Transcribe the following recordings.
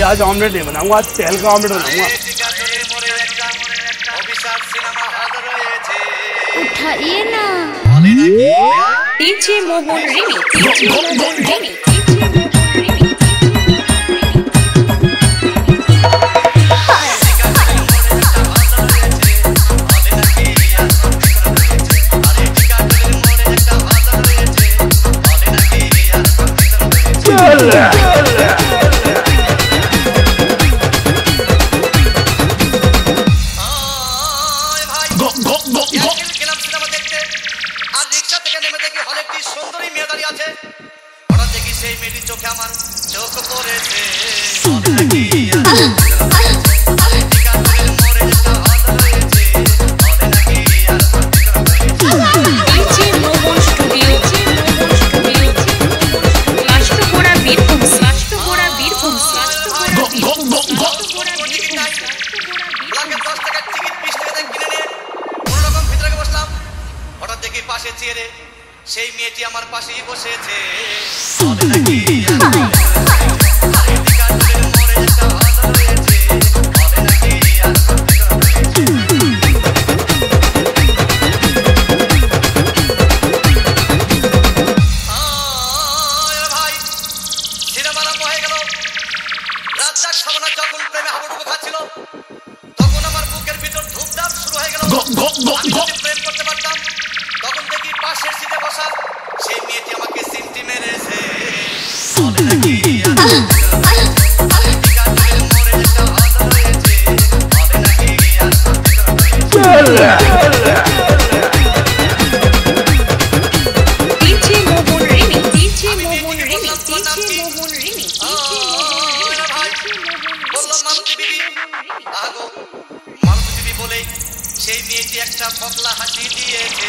आज ऑमलेट नहीं बनाऊंगा, आज तेल का ऑमलेट बनाऊंगा। उठाइए ना डीजे मोहन रिमी, डीजे मोहन रिमी, সেই মেয়েটি আমার পাশেই বসেছে। যখন প্রেমে হাবুডুবু খাচ্ছিল তখন আমার বুকের ভিতর ধূপধাপ শুরু হয়ে গেল। আমি যদি প্রেম করতে পারতাম তখন দেখি পাশের সিটে বসা সেই মেয়েটি আমাকে সিমটি মেরেছে। সেই মেয়েটি একটা ফকলা হাসি দিয়েছে।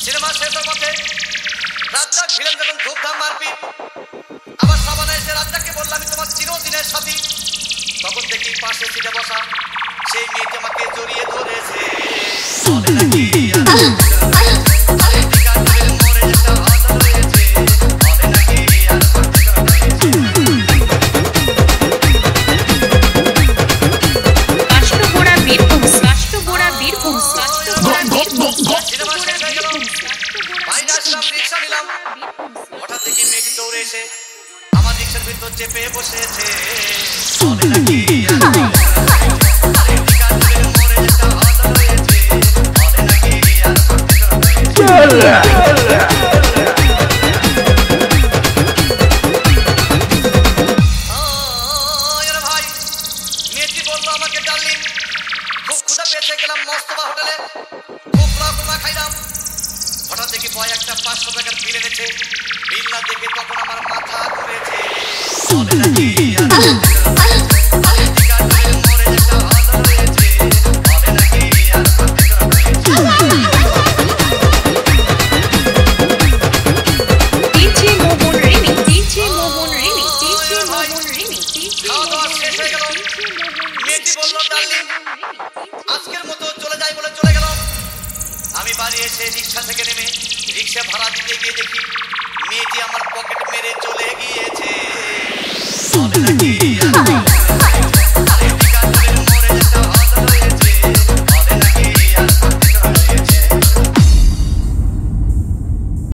সিনেমা শেষের পথে রাজ্জাক ভিলেন যখন ধূপধাম মারপিট, আবার সাবানা এসে রাজ্জাককে বলল আমি তোমার চিরদিনের সাথী। তখন দেখি পাশে সিটে বসা সেই মেয়েটি আমাকে জড়িয়ে ধরেছে। হঠাৎ দেখি মেয়েটি দৌড়ে এসে আমার রিক্সার ভিতর চেপে বসেছে। মেয়েটি বললো আমাকে ডার্লিং খুব ক্ষুধা পেয়েছে, গেলাম মস্তফা হোটেলে খুব কুরমা খাইলাম। হঠাৎ দেখি বয় একটা 500 টাকার বিল এনেছে। বিল না দেখে তখন আমার মাথা ঘুরেছে। মেয়েটি বললো ডার্লিং আজকের মতো চলে যাই বলে চলে গেল। আমি বাড়ি এসে রিক্সা থেকে নেমে রিক্সা ভাড়া দিতে গিয়ে দেখি